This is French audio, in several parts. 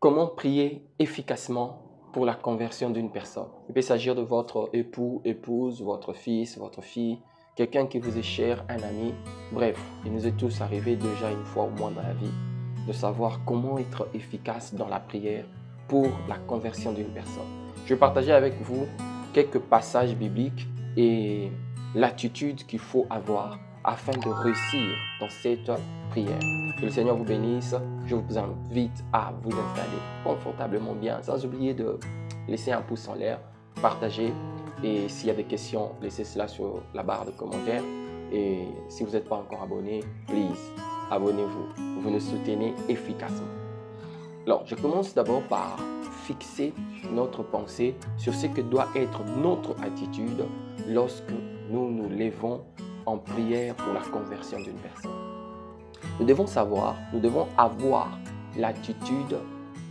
Comment prier efficacement pour la conversion d'une personne? Il peut s'agir de votre époux, épouse, votre fils, votre fille, quelqu'un qui vous est cher, un ami. Bref, il nous est tous arrivé déjà une fois au moins dans la vie de savoir comment être efficace dans la prière pour la conversion d'une personne. Je vais partager avec vous quelques passages bibliques et l'attitude qu'il faut avoir afin de réussir dans cette prière. Que le Seigneur vous bénisse. Je vous invite à vous installer confortablement bien, sans oublier de laisser un pouce en l'air, partager, et s'il y a des questions, laissez cela sur la barre de commentaires. Et si vous n'êtes pas encore abonné, please, abonnez-vous. Vous nous soutenez efficacement. Alors, je commence d'abord par fixer notre pensée sur ce que doit être notre attitude lorsque nous nous levons en prière pour la conversion d'une personne. Nous devons savoir, nous devons avoir l'attitude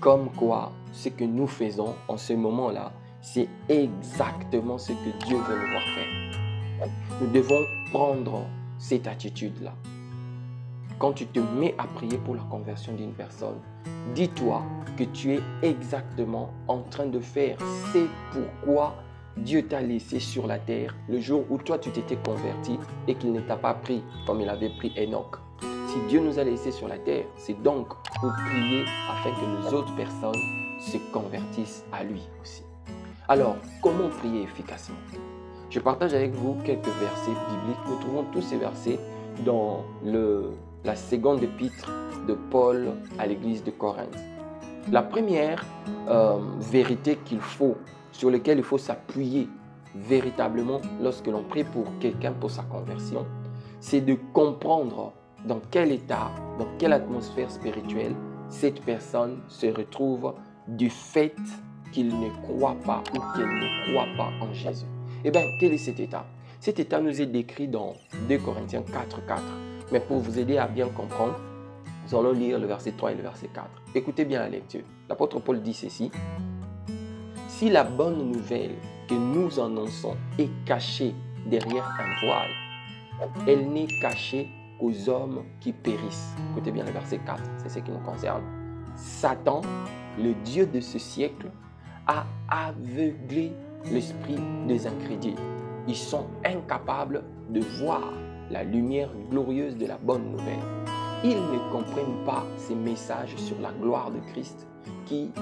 comme quoi ce que nous faisons en ce moment-là, c'est exactement ce que Dieu veut nous voir faire. Nous devons prendre cette attitude-là. Quand tu te mets à prier pour la conversion d'une personne, dis-toi que tu es exactement en train de faire ce pourquoi Dieu t'a laissé sur la terre le jour où toi tu t'étais converti et qu'il ne t'a pas pris comme il avait pris Enoch. Si Dieu nous a laissés sur la terre, c'est donc pour prier afin que les autres personnes se convertissent à lui aussi. Alors, comment prier efficacement? Je partage avec vous quelques versets bibliques. Nous trouvons tous ces versets dans la seconde épître de Paul à l'église de Corinthe. La première vérité sur laquelle il faut s'appuyer véritablement lorsque l'on prie pour quelqu'un pour sa conversion, c'est de comprendre dans quel état, dans quelle atmosphère spirituelle cette personne se retrouve du fait qu'il ne croit pas ou qu'elle ne croit pas en Jésus. Eh bien, quel est cet état? Cet état nous est décrit dans 2 Corinthiens 4:4. Mais pour vous aider à bien comprendre, nous allons lire le verset 3 et le verset 4. Écoutez bien la lecture. L'apôtre Paul dit ceci. Si la bonne nouvelle que nous annonçons est cachée derrière un voile, elle n'est cachée qu'aux hommes qui périssent. Écoutez bien le verset 4, c'est ce qui nous concerne. Satan, le Dieu de ce siècle, a aveuglé l'esprit des incrédules. Ils sont incapables de voir la lumière glorieuse de la bonne nouvelle. Ils ne comprennent pas ces messages sur la gloire de Christ qui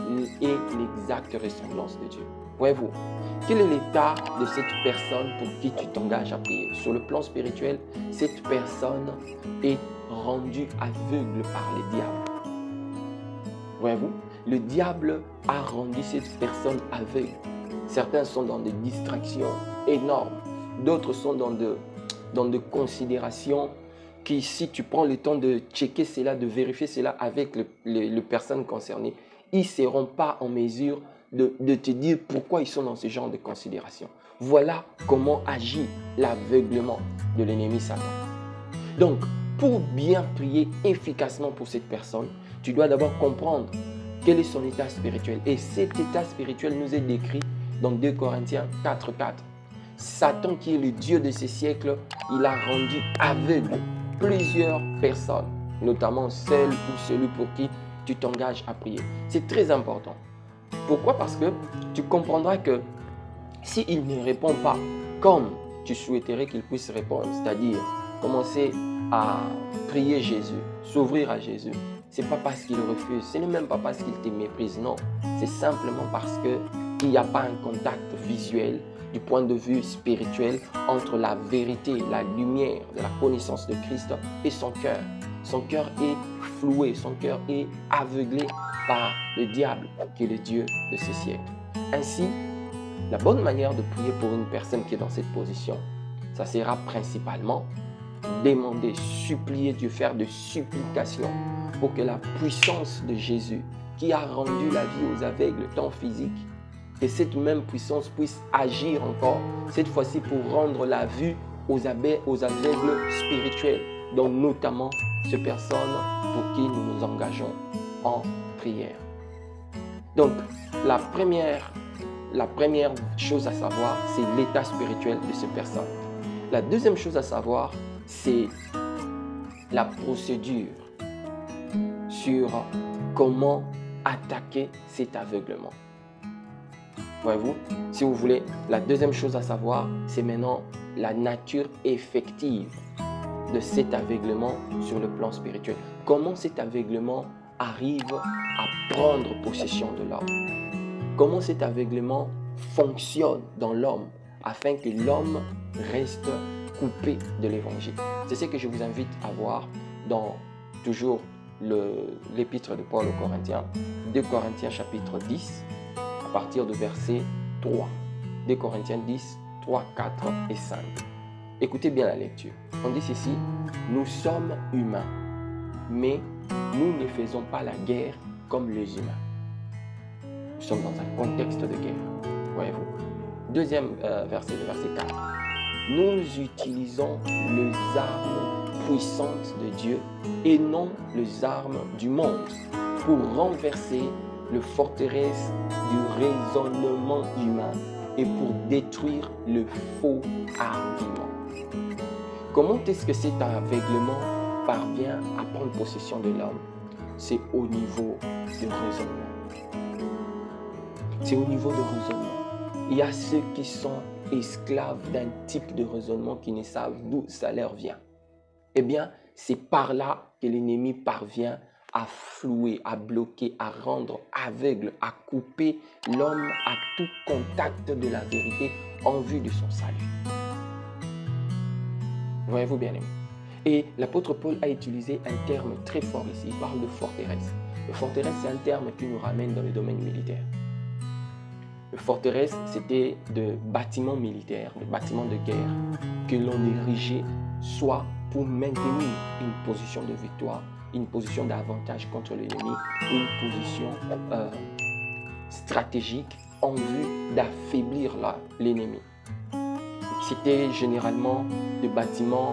est l'exacte ressemblance de Dieu. Voyez-vous, quel est l'état de cette personne pour qui tu t'engages à prier? Sur le plan spirituel, cette personne est rendue aveugle par le diable. Voyez-vous, le diable a rendu cette personne aveugle. Certains sont dans des distractions énormes. D'autres sont dans de considérations qui, si tu prends le temps de checker cela, de vérifier cela avec les personnes concernées, ils ne seront pas en mesure de te dire pourquoi ils sont dans ce genre de considération. Voilà comment agit l'aveuglement de l'ennemi Satan. Donc, pour bien prier efficacement pour cette personne, tu dois d'abord comprendre quel est son état spirituel. Et cet état spirituel nous est décrit dans 2 Corinthiens 4:4. Satan, qui est le Dieu de ces siècles, il a rendu aveugle plusieurs personnes, notamment celle ou celui pour qui tu t'engages à prier. C'est très important. Pourquoi? Parce que tu comprendras que s'il ne répond pas comme tu souhaiterais qu'il puisse répondre, c'est-à-dire commencer à prier Jésus, s'ouvrir à Jésus, ce n'est pas parce qu'il refuse, ce n'est même pas parce qu'il te méprise, non. C'est simplement parce qu'il n'y a pas un contact visuel du point de vue spirituel entre la vérité, la lumière de la connaissance de Christ et son cœur. Son cœur est floué, son cœur est aveuglé par le diable qui est le Dieu de ce siècle. Ainsi, la bonne manière de prier pour une personne qui est dans cette position, ça sera principalement demander, supplier Dieu, faire de supplications pour que la puissance de Jésus qui a rendu la vie aux aveugles, tant physique, que cette même puissance puisse agir encore, cette fois-ci pour rendre la vue aux aveugles spirituels, donc notamment ces personnes pour qui nous nous engageons en prière. Donc, la première chose à savoir, c'est l'état spirituel de ces personnes. La deuxième chose à savoir, c'est la procédure sur comment attaquer cet aveuglement. Voyez-vous, si vous voulez, la deuxième chose à savoir, c'est maintenant la nature effective de cet aveuglement sur le plan spirituel. Comment cet aveuglement arrive à prendre possession de l'homme? Comment cet aveuglement fonctionne dans l'homme afin que l'homme reste coupé de l'évangile? C'est ce que je vous invite à voir dans toujours l'épître de Paul aux Corinthiens, 2 Corinthiens chapitre 10, à partir du verset 3. 2 Corinthiens 10, 3, 4 et 5. Écoutez bien la lecture. On dit ceci: nous sommes humains, mais nous ne faisons pas la guerre comme les humains. Nous sommes dans un contexte de guerre. Voyez-vous. Deuxième verset, le verset 4. Nous utilisons les armes puissantes de Dieu et non les armes du monde pour renverser les forteresses du raisonnement humain et pour détruire le faux argument. Comment est-ce que cet aveuglement parvient à prendre possession de l'homme? C'est au niveau du raisonnement. C'est au niveau du raisonnement. Il y a ceux qui sont esclaves d'un type de raisonnement qui ne savent d'où ça leur vient. Eh bien, c'est par là que l'ennemi parvient à flouer, à bloquer, à rendre aveugle, à couper l'homme à tout contact de la vérité en vue de son salut. Voyez-vous bien aimé. Et l'apôtre Paul a utilisé un terme très fort ici. Il parle de forteresse. Le forteresse, c'est un terme qui nous ramène dans le domaine militaire. Le forteresse, c'était de bâtiments militaires, de bâtiments de guerre que l'on érigeait soit pour maintenir une position de victoire, une position d'avantage contre l'ennemi, une position stratégique en vue d'affaiblir l'ennemi. C'était généralement des bâtiments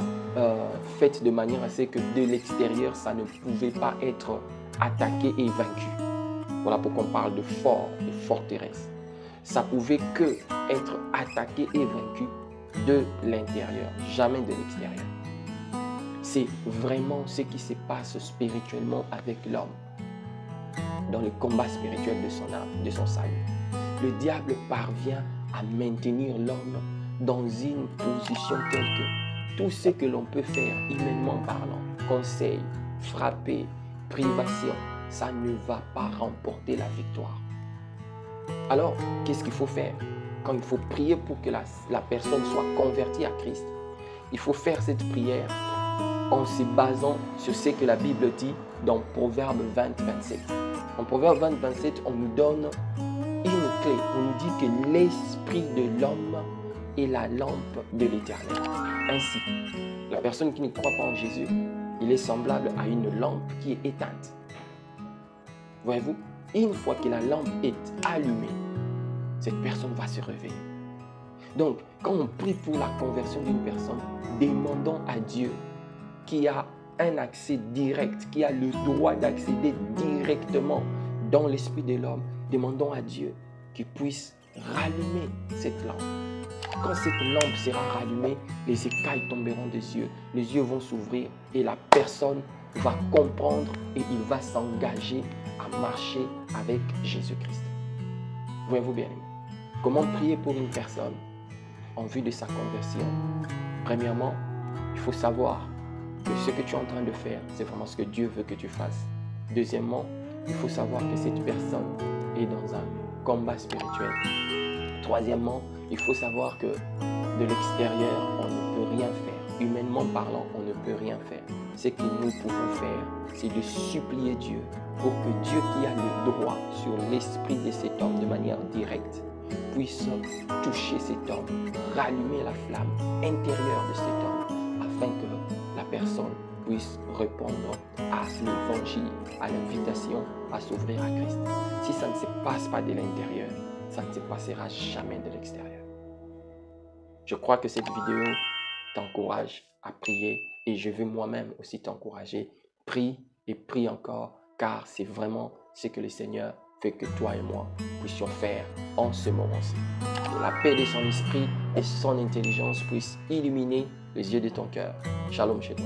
faits de manière à ce que de l'extérieur, ça ne pouvait pas être attaqué et vaincu. Voilà pourquoi on parle de fort, de forteresse. Ça pouvait que être attaqué et vaincu de l'intérieur, jamais de l'extérieur. C'est vraiment ce qui se passe spirituellement avec l'homme dans le combat spirituel de son âme, de son salut. Le diable parvient à maintenir l'homme dans une position telle que tout ce que l'on peut faire, humainement parlant, conseil, frapper, privation, ça ne va pas remporter la victoire. Alors, qu'est-ce qu'il faut faire? Quand il faut prier pour que la personne soit convertie à Christ, il faut faire cette prière en se basant sur ce que la Bible dit dans Proverbe 20, 27. En Proverbe 20, 27, on nous donne une clé. On nous dit que l'esprit de l'homme est la lampe de l'Éternel. Ainsi, la personne qui ne croit pas en Jésus, il est semblable à une lampe qui est éteinte. Voyez-vous, une fois que la lampe est allumée, cette personne va se réveiller. Donc, quand on prie pour la conversion d'une personne, demandons à Dieu qui a un accès direct, qui a le droit d'accéder directement dans l'esprit de l'homme, demandons à Dieu qu'il puisse rallumer cette lampe. Quand cette lampe sera rallumée, les écailles tomberont des yeux, les yeux vont s'ouvrir et la personne va comprendre et il va s'engager à marcher avec Jésus-Christ. Voyez-vous bien aimé. Comment prier pour une personne en vue de sa conversion? Premièrement, il faut savoir que ce que tu es en train de faire, c'est vraiment ce que Dieu veut que tu fasses. Deuxièmement, il faut savoir que cette personne est dans un combat spirituel. Troisièmement, il faut savoir que de l'extérieur, on ne peut rien faire. Humainement parlant, on ne peut rien faire. Ce que nous pouvons faire, c'est de supplier Dieu pour que Dieu qui a le droit sur l'esprit de cet homme de manière directe puisse toucher cet homme, rallumer la flamme intérieure de cet homme afin que la personne puisse répondre à l'évangile, à l'invitation à s'ouvrir à Christ. Si ça ne se passe pas de l'intérieur, ça ne se passera jamais de l'extérieur. Je crois que cette vidéo t'encourage à prier et je veux moi-même aussi t'encourager. Prie et prie encore car c'est vraiment ce que le Seigneur fait que toi et moi puissions faire en ce moment-ci. Que la paix de son esprit et son intelligence puissent illuminer les yeux de ton cœur. Shalom chez toi.